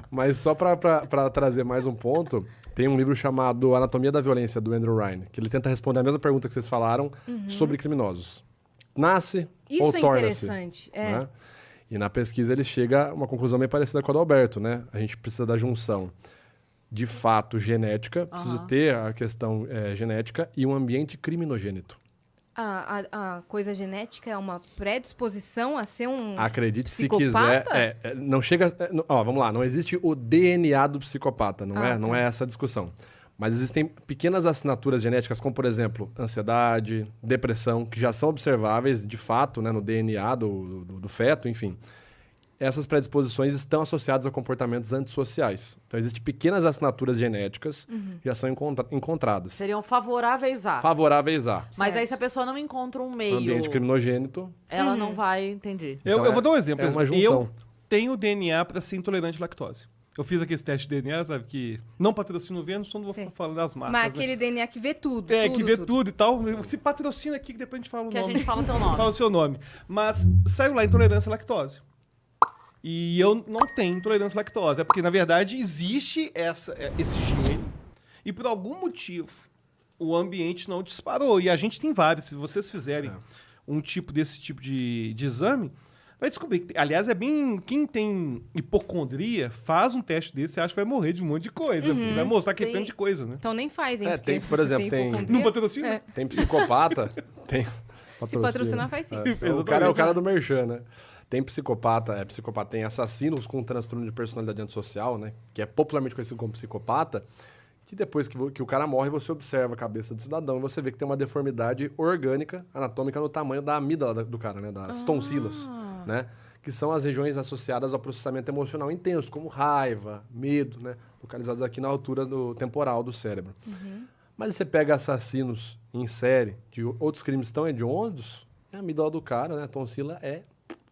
Mas só para trazer mais um ponto, tem um livro chamado Anatomia da Violência, do Andrew Ryan, que ele tenta responder a mesma pergunta que vocês falaram sobre criminosos. Nasce ou Isso é torna-se? interessante. Né? E na pesquisa ele chega a uma conclusão bem parecida com a do Alberto, né? A gente precisa da junção de fato genética, precisa ter a questão genética e um ambiente criminogênito. A coisa genética é uma predisposição a ser um Acredite psicopata? se quiser. Não chega. Vamos lá, não existe o DNA do psicopata, não é? Não é essa a discussão. Mas existem pequenas assinaturas genéticas, como, por exemplo, ansiedade, depressão, que já são observáveis, de fato, né, no DNA do feto, enfim. Essas predisposições estão associadas a comportamentos antissociais. Então, existem pequenas assinaturas genéticas que já são encontradas. Seriam favoráveis a. Favoráveis a. Mas Certo. aí se a pessoa não encontra um meio, Ambiente criminogênito. ela não vai, entendi. Então, eu vou dar um exemplo. é uma Eu junção. tenho DNA para ser intolerante à lactose. Eu fiz aquele teste de DNA, sabe, que não patrocina o Vênus, então não vou Sim. falar das marcas. Mas né? aquele DNA que vê tudo. Que vê tudo e tal. Se patrocina aqui, que depois a gente fala o Que a nome. gente fala teu nome. Fala o seu nome. Mas saiu lá intolerância à lactose. E eu não tenho intolerância à lactose. É porque, na verdade, existe esse gene. E por algum motivo, o ambiente não disparou. E a gente tem vários. Se vocês fizerem desse tipo de exame, vai descobrir que, aliás, é bem... Quem tem hipocondria, faz um teste desse e acha que vai morrer de um monte de coisa. Porque vai mostrar que é tanto de coisa, né? Então nem faz, hein? É, Porque tem, se por você exemplo, tem- hipocondria, Não patrocina? Tem psicopata. Tem. Se patrocinar, faz sim. O cara é o cara do Merchan, né? Tem psicopata, tem assassinos com transtorno de personalidade antissocial, né? Que é popularmente conhecido como psicopata. Que depois que o cara morre, você observa a cabeça do cidadão e você vê que tem uma deformidade orgânica, anatômica, no tamanho da amígdala do cara, né? Das tonsilas, né? Que são as regiões associadas ao processamento emocional intenso, como raiva, medo, né? Localizadas aqui na altura do temporal do cérebro. Mas você pega assassinos em série de outros crimes tão hediondos, a amígdala do cara, né? A tonsila é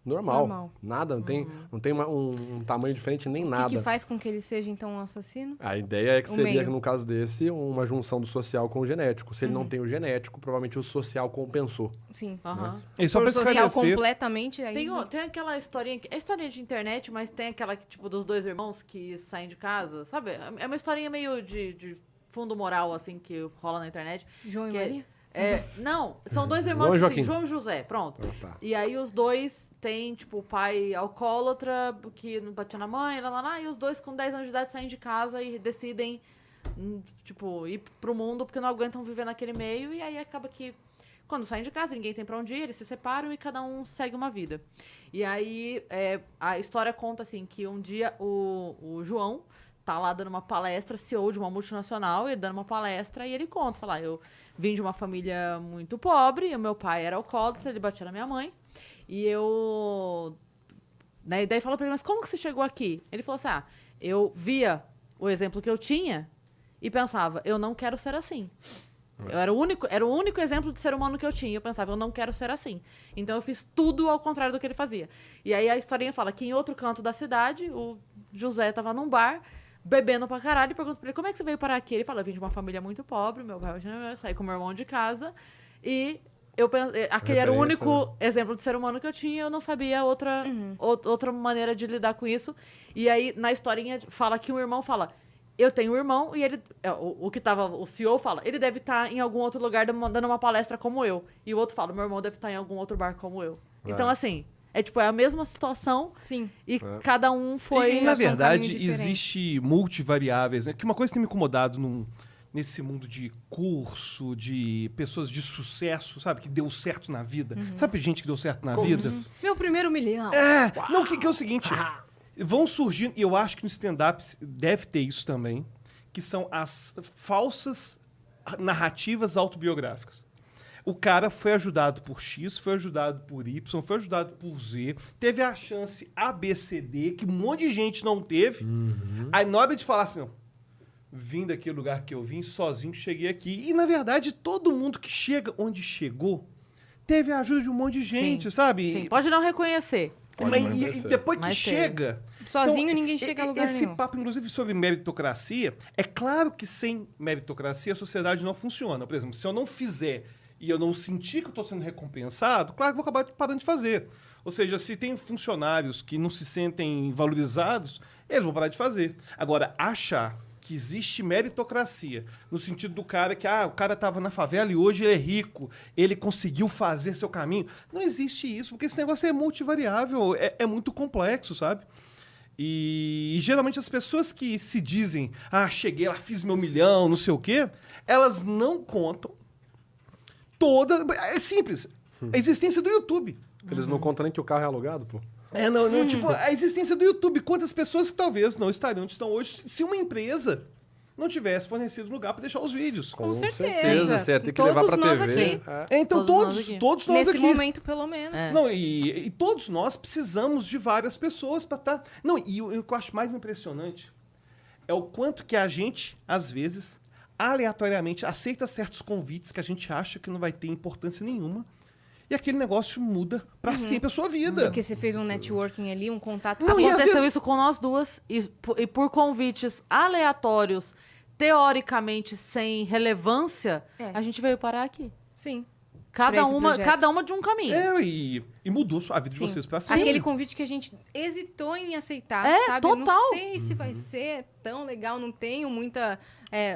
normal. Nada, não tem um tamanho diferente nem O nada. que faz com que ele seja, então, um assassino? A ideia é que O seria, meio. no caso desse, uma junção do social com o genético. Se ele não tem o genético, provavelmente o social compensou. Sim. Aham. E só Por pra social esclarecer... completamente, aí... Tem aquela historinha, é historinha de internet, mas tem aquela que, tipo, dos dois irmãos que saem de casa, sabe? É uma historinha meio de fundo moral, assim, que rola na internet. João e que Maria? não, são dois João irmãos, e assim, Joaquim. João e José, pronto. Tá. E aí os dois têm, tipo, o pai alcoólatra, que não batia na mãe, e os dois com 10 anos de idade saem de casa e decidem, tipo, ir pro mundo porque não aguentam viver naquele meio, e aí acaba que quando saem de casa, ninguém tem pra onde ir, eles se separam e cada um segue uma vida. E aí a história conta, assim, que um dia o João tá lá dando uma palestra, CEO de uma multinacional, ele dando uma palestra, e ele conta, fala, eu vim de uma família muito pobre, o meu pai era alcoólatra, ele batia na minha mãe, e eu... Né, e daí falou pra ele, mas como que você chegou aqui? Ele falou assim, eu via o exemplo que eu tinha e pensava, eu não quero ser assim. Era o único exemplo de ser humano que eu tinha. Eu pensava, eu não quero ser assim. Então eu fiz tudo ao contrário do que ele fazia. E aí a historinha fala que em outro canto da cidade, o José tava num bar, bebendo pra caralho, e pergunta pra ele, como é que você veio parar aqui? Ele fala, eu vim de uma família muito pobre, meu pai saí com meu irmão de casa, e aquele era o único exemplo de ser humano que eu tinha, eu não sabia outra maneira de lidar com isso. E aí, na historinha, fala que um irmão fala, eu tenho um irmão, e ele, o CEO fala, ele deve estar em algum outro lugar dando uma palestra como eu. E o outro fala, meu irmão deve estar em algum outro bar como eu. Então, assim... É a mesma situação. Sim. E cada um foi... E, na um caminho verdade, diferente. existe multivariáveis, né? Que uma coisa que tem me incomodado nesse mundo de curso, de pessoas de sucesso, sabe? Que deu certo na vida. Sabe gente que deu certo na vida? Meu primeiro milhão. Não, que é o seguinte... Vão surgindo, e eu acho que no stand-up deve ter isso também, que são as falsas narrativas autobiográficas. O cara foi ajudado por X, foi ajudado por Y, foi ajudado por Z, teve a chance ABCD, que um monte de gente não teve. Aí, na hora de falar assim, vim daquele lugar que eu vim, sozinho, cheguei aqui. E, na verdade, todo mundo que chega onde chegou, teve a ajuda de um monte de gente, sabe? Sim, pode não reconhecer. E depois que Mas chega... Sozinho ninguém chega a lugar esse nenhum. papo, inclusive, sobre meritocracia, é claro que sem meritocracia a sociedade não funciona. Por exemplo, se eu não fizer e eu não sentir que eu estou sendo recompensado, claro que eu vou acabar parando de fazer. Ou seja, se tem funcionários que não se sentem valorizados, eles vão parar de fazer. Agora, achar que existe meritocracia, no sentido do cara que, o cara estava na favela e hoje ele é rico, ele conseguiu fazer seu caminho. Não existe isso, porque esse negócio é multivariável, é muito complexo, sabe? E geralmente as pessoas que se dizem, cheguei lá, fiz meu milhão, não sei o quê, elas não contam é simples, a existência do YouTube. Eles não contam nem que o carro é alugado, pô. Tipo, a existência do YouTube. Quantas pessoas que talvez não estariam onde estão hoje se uma empresa não tivesse fornecido lugar para deixar os vídeos. Com certeza. Você ia ter que levar pra Todos nós TV. aqui. Então, todos nós Nesse aqui. momento, pelo menos. Não, e todos nós precisamos de várias pessoas para estar... Não, e o que eu acho mais impressionante é o quanto que a gente, às vezes, aleatoriamente, aceita certos convites que a gente acha que não vai ter importância nenhuma. E aquele negócio muda pra sempre a sua vida. Porque você fez um networking ali, um contato. Não, e às Aconteceu vezes- isso com nós duas, e por convites aleatórios, teoricamente sem relevância, a gente veio parar aqui. Sim. Cada Pra esse projeto. uma de um caminho. E mudou a vida de Sim. vocês pra sempre. Aquele convite que a gente hesitou em aceitar, sabe? total. Eu não sei se vai ser tão legal, não tenho muita...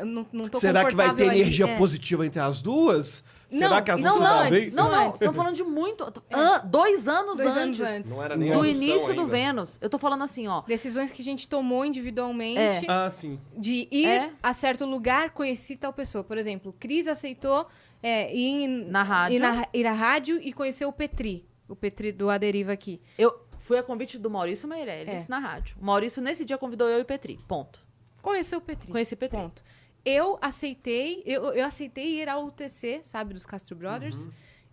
não tô Será que vai ter confortável ali. energia positiva entre as duas? Será Não, que as isso duas não, vão antes. bem? Não, Não, antes. estamos falando de muito... 2 anos 2 antes. anos antes. Não era nem Do audição início do ainda. Vênus. Eu tô falando assim, ó. Decisões que a gente tomou individualmente Sim. de ir É. a certo lugar, conhecer tal pessoa. Por exemplo, Cris aceitou ir Na rádio. ir à rádio e conhecer o Petri do A Deriva aqui. Eu fui a convite do Maurício Meirelles na rádio. O Maurício, nesse dia, convidou eu e Petri. Ponto. Conhecer o Petri. Conheci Petri. Ponto. Eu aceitei ir ao UTC, sabe, dos Castro Brothers,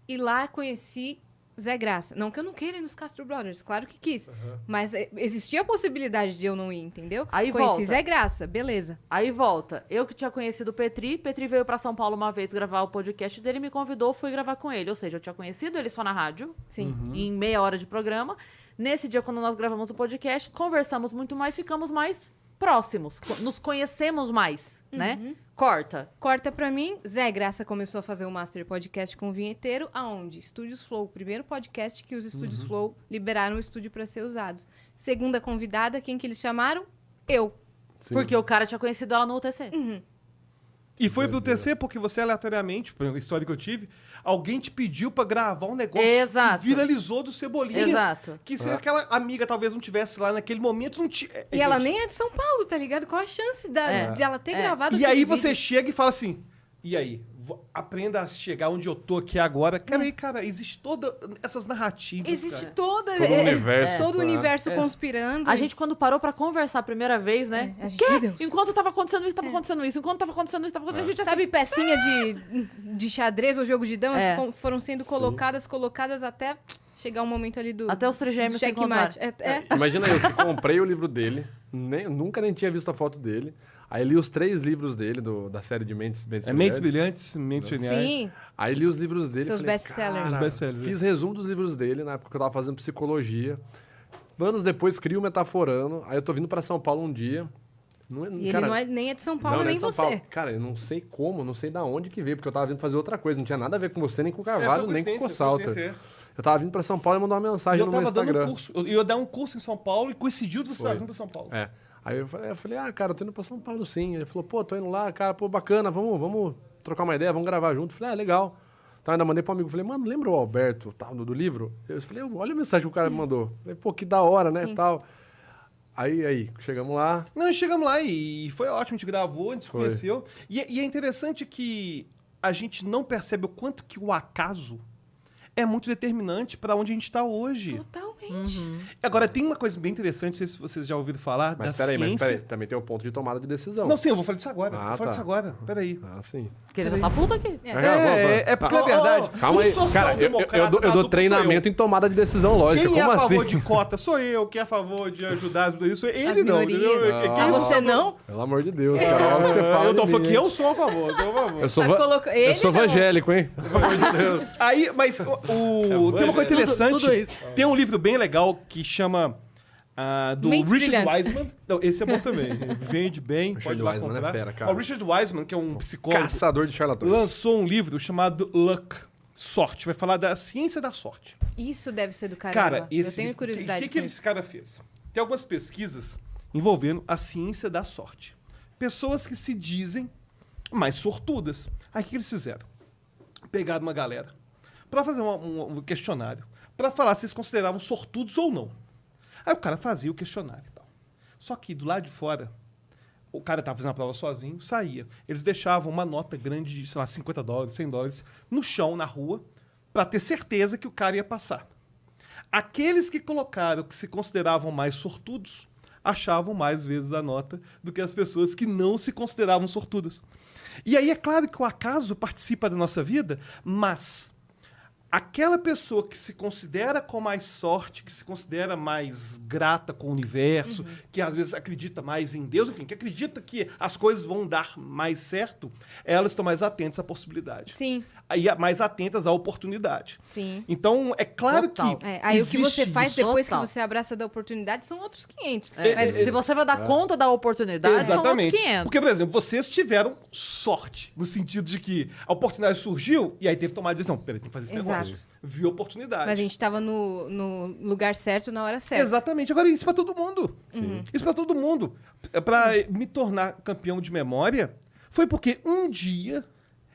e lá conheci Zé Graça. Não que eu não queira ir nos Castro Brothers, claro que quis. Mas existia a possibilidade de eu não ir, entendeu? Aí conheci volta. Zé Graça, beleza. Aí volta. Eu que tinha conhecido o Petri. Petri veio pra São Paulo uma vez gravar o podcast dele, me convidou, fui gravar com ele. Ou seja, eu tinha conhecido ele só na rádio, Sim. em meia hora de programa. Nesse dia, quando nós gravamos o podcast, conversamos muito mais, ficamos mais próximos. Nos conhecemos mais, né? Corta. Corta pra mim, Zé Graça começou a fazer o Master Podcast com o Vinheteiro, aonde? Estúdios Flow, o primeiro podcast que os Estúdios Flow liberaram o estúdio pra ser usados. Segunda convidada, quem que eles chamaram? Eu. Sim. Porque o cara tinha conhecido ela no UTC. E foi pro TC porque você, aleatoriamente, pela história que eu tive, alguém te pediu pra gravar um negócio Exato. que viralizou do Cebolinha. Exato. Que se aquela amiga talvez não tivesse lá naquele momento, não tinha... E ela nem é de São Paulo, tá ligado? Qual a chance de ela ter gravado E aquele aí vídeo? você chega e fala assim, e aí? Aprenda a chegar onde eu tô aqui agora. Cara, existe todas essas narrativas, Existe cara. todo Todo o universo, todo o né? universo conspirando. A gente, quando parou pra conversar a primeira vez, né? a gente, meu Deus. Enquanto tava acontecendo isso, tava acontecendo isso. Enquanto tava acontecendo isso, tava acontecendo isso. A gente Sabe pecinha de xadrez ou jogo de damas foram sendo Sim. colocadas até chegar um momento ali do Até os trigêmeos se checkmate. encontrarem. Imagina eu que comprei o livro dele, nunca nem tinha visto a foto dele. Aí li os 3 livros dele, da série de Mentes Brilhantes. Mentes Brilhantes, Mentes Geniais. Sim, Aí li os livros dele. Seus falei, best-sellers. "Cara", Os best-sellers. Fiz resumo dos livros dele, na época que eu tava fazendo psicologia. Anos depois, crio o Metaforando. Aí eu tô vindo pra São Paulo um dia. e ele nem é de São Paulo, não é nem de São você. Paulo. Cara, eu não sei como, não sei da onde que veio, porque eu tava vindo fazer outra coisa. Não tinha nada a ver com você, nem com o Carvalho, nem com o Cossalta. Eu tava vindo pra São Paulo e mandou uma mensagem Eu no meu tava dando Instagram. um curso. Eu ia dar um curso em São Paulo e coincidiu de você estar vindo pra São Paulo. É. Aí eu falei, cara, eu tô indo pra São Paulo sim. Ele falou, pô, tô indo lá, cara, pô, bacana, vamos trocar uma ideia, vamos gravar junto. Eu falei, legal. Então ainda mandei pro amigo, falei, mano, lembra o Alberto, tal, do livro? Eu falei, olha a mensagem que o cara me mandou. Falei, pô, que da hora, né, Sim. tal. Aí, chegamos lá. Não, chegamos lá e foi ótimo, a gente gravou, a gente se Foi. conheceu. E é interessante que a gente não percebe o quanto que o acaso é muito determinante para onde a gente está hoje. Totalmente. Agora, tem uma coisa bem interessante, não sei se vocês já ouviram falar, Mas da peraí, ciência... também tem o ponto de tomada de decisão. Não, sim, eu vou falar disso agora. Ah, Vou falar tá. disso agora. Peraí. Ah, sim. Porque ele já tá puto aqui. É porque é verdade. Calma aí, O cara, eu social-democrata dou da dupla treinamento sou em tomada de decisão eu. lógica. Quem é Como a favor assim? de cota sou eu. Quem é a favor de ajudar as minorias sou ele. As Ele não. minorias. Entendeu? Ah, Quem você não? Pelo amor de Deus, cara. Olha o que você fala. Eu tô de falando mim, que hein? eu sou a favor. Eu sou a favor. Eu sou, Tá eu ele sou não. evangélico, hein? Pelo amor de Deus. Aí, mas tem uma coisa interessante. Tudo isso. Tem um livro bem legal que chama do Mentes Richard Brilhantes. Wiseman. Não, esse é bom também. Vende bem, Richard pode ir lá Wiseman é comprar. fera, cara. O Richard Wiseman, que é um psicólogo, Caçador de charlatões. lançou um livro chamado Luck, Sorte. Vai falar da ciência da sorte. Isso deve ser do caramba. Cara, eu tenho curiosidade o que com esse isso. cara fez? Tem algumas pesquisas envolvendo a ciência da sorte. Pessoas que se dizem mais sortudas. Aí o que eles fizeram? Pegaram uma galera para fazer um questionário, para falar se eles consideravam sortudos ou não. Aí o cara fazia o questionário e tal. Só que do lado de fora, o cara estava fazendo a prova sozinho, saía. Eles deixavam uma nota grande de, sei lá, $50, $100 no chão, na rua, para ter certeza que o cara ia passar. Aqueles que colocaram que se consideravam mais sortudos achavam mais vezes a nota do que as pessoas que não se consideravam sortudas. E aí é claro que o acaso participa da nossa vida, mas aquela pessoa que se considera com mais sorte, que se considera mais grata com o universo, que às vezes acredita mais em Deus, enfim, que acredita que as coisas vão dar mais certo, elas estão mais atentas à possibilidade. Sim. Aí mais atentas à oportunidade. Sim. Então, é claro Total. que Aí o que você existe faz isso. depois Total. que você abraça da oportunidade são outros 500. Mas se você vai dar conta da oportunidade, são outros 500. Porque, por exemplo, vocês tiveram sorte, no sentido de que a oportunidade surgiu e aí teve que tomar a decisão. Peraí, tem que fazer esse Exato. negócio. Viu a oportunidade. Mas a gente tava no lugar certo na hora certa. Exatamente. Agora, isso pra todo mundo. Isso pra todo mundo. Pra me tornar campeão de memória, foi porque um dia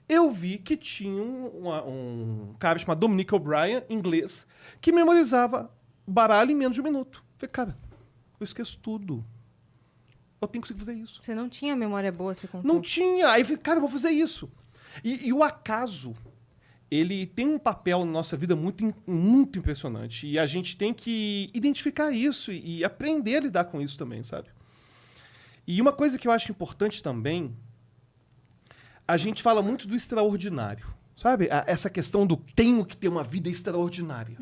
eu vi que tinha um cara chamado Dominic O'Brien, inglês, que memorizava baralho em menos de um minuto. Falei, cara, eu esqueço tudo. Eu tenho que conseguir fazer isso. Você não tinha memória boa, você contou. Não tinha. Aí eu falei, cara, eu vou fazer isso. E o acaso, ele tem um papel na nossa vida muito impressionante. E a gente tem que identificar isso e aprender a lidar com isso também, sabe? E uma coisa que eu acho importante também, a gente fala muito do extraordinário, sabe? Essa questão do tenho que ter uma vida extraordinária.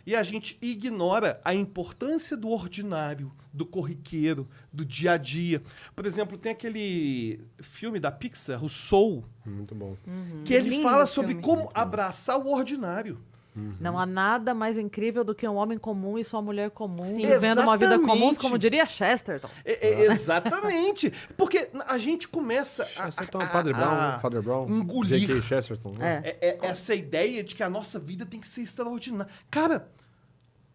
E a gente ignora a importância do ordinário, do corriqueiro, do dia a dia. Por exemplo, tem aquele filme da Pixar, o Soul, Muito bom. que ele Lindo fala filme. sobre como abraçar o ordinário. Não há nada mais incrível do que um homem comum e sua mulher comum Sim. vivendo uma vida comum, Exatamente. como diria Chesterton. Exatamente. Porque a gente começa Chesterton, Padre Brown, Father Brown, engolir. J.K. Chesterton. Né? essa ideia de que a nossa vida tem que ser extraordinária. Cara,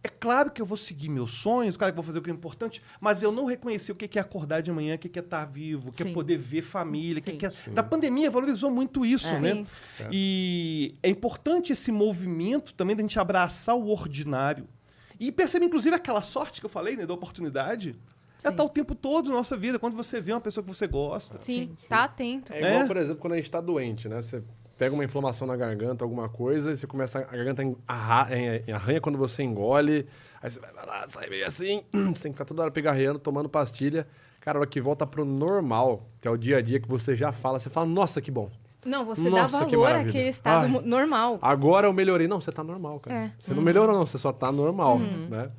é claro que eu vou seguir meus sonhos, claro que eu vou fazer o que é importante, mas eu não reconheci o que é acordar de manhã, o que é estar vivo, o que é Sim. poder ver família, o Sim. que é... Da pandemia valorizou muito isso, né? Sim. E é importante esse movimento também da gente abraçar o ordinário. E perceber, inclusive, aquela sorte que eu falei, né, da oportunidade. É estar o tempo todo na nossa vida, quando você vê uma pessoa que você gosta. Sim, tá atento. É igual, por exemplo, quando a gente tá doente, né? Você pega uma inflamação na garganta, alguma coisa, e você começa... A garganta arranha quando você engole, aí você vai lá, sai meio assim, você tem que ficar toda hora pigarreando, tomando pastilha. Cara, a hora que volta pro normal, que é o dia a dia que você já fala, você fala, nossa, que bom. Não, você Nossa, dá que valor maravilha. àquele estado Ai. normal. Agora eu melhorei. Não, você tá normal, cara. É. Você não melhorou, não, você só tá normal, né?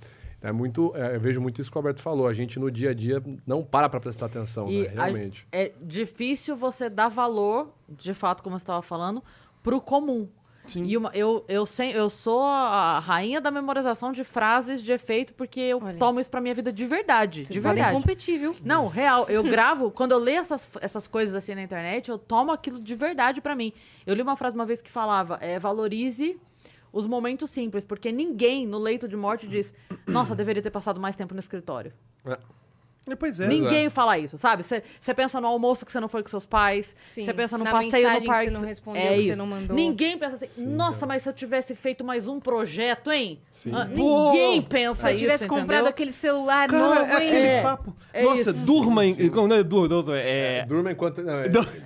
Eu vejo muito isso que o Alberto falou. A gente, no dia a dia, não para pra prestar atenção, E né? Realmente. é difícil você dar valor, de fato, como você estava falando, pro comum. Sim. E eu sou a rainha da memorização de frases de efeito, porque eu Olha. tomo isso pra minha vida de verdade. Vocês De podem verdade. competir, viu? Não, real. Eu gravo, quando eu leio essas coisas assim na internet, eu tomo aquilo de verdade pra mim. Eu li uma frase uma vez que falava, valorize os momentos simples, porque ninguém no leito de morte diz, nossa, deveria ter passado mais tempo no escritório. Pois é. Ninguém fala isso, sabe? Você pensa no almoço que você não foi com seus pais, Sim. você pensa no Na passeio mensagem no parque. que você não respondeu, é que isso. você não mandou. Ninguém pensa assim, nossa, mas se eu tivesse feito mais um projeto, hein? Sim. Ninguém pensa Se eu isso, tivesse entendeu? comprado aquele celular Cara, novo, é hein? aquele papo. é Nossa, isso. durma em... Não é Durma enquanto... Não,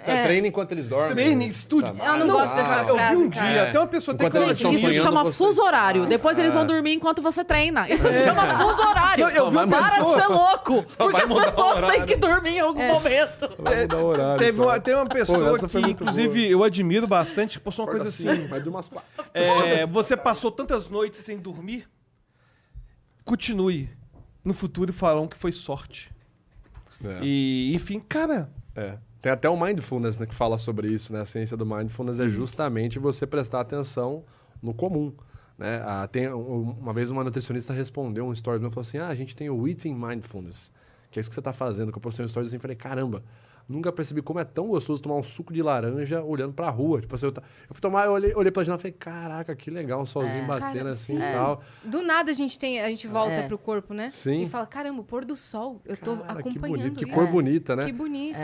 É. treina enquanto eles dormem. Treine, estude. Eu não gosto dessa Eu vi frase, um cara. dia, até uma pessoa até Enquanto eles colocou estão Isso sonhando, chama vocês- fuso horário. Depois eles vão Ah. dormir enquanto você treina. Isso chama fuso horário. Eu vi uma Para de pessoa- ser louco. Porque vai as mudar o pessoas têm horário. que dormir em algum momento. Vai mudar o horário. Teve só. tem uma pessoa essa foi que, muito inclusive, eu admiro bastante, que postou uma coisa assim. Vai dormir umas 4. Você passou tantas noites sem dormir? Continue. No futuro falam que foi sorte. E, enfim, cara... Tem até o Mindfulness, né, que fala sobre isso, né? A ciência do Mindfulness é justamente você prestar atenção no comum. Né? Uma vez uma nutricionista respondeu um story meu e falou assim, a gente tem o Eating Mindfulness, que é isso que você tá fazendo, que eu postei um stories assim, falei, caramba, nunca percebi como é tão gostoso tomar um suco de laranja olhando pra rua. Tipo assim, eu fui tomar, eu olhei pra janela e falei, caraca, que legal, um solzinho batendo Cara, assim e sim. tal. Do nada a gente volta pro corpo, né? Sim. E fala, caramba, o pôr do sol, eu tô Cara, que acompanhando bonito, que isso. cor bonita, né? Que bonito.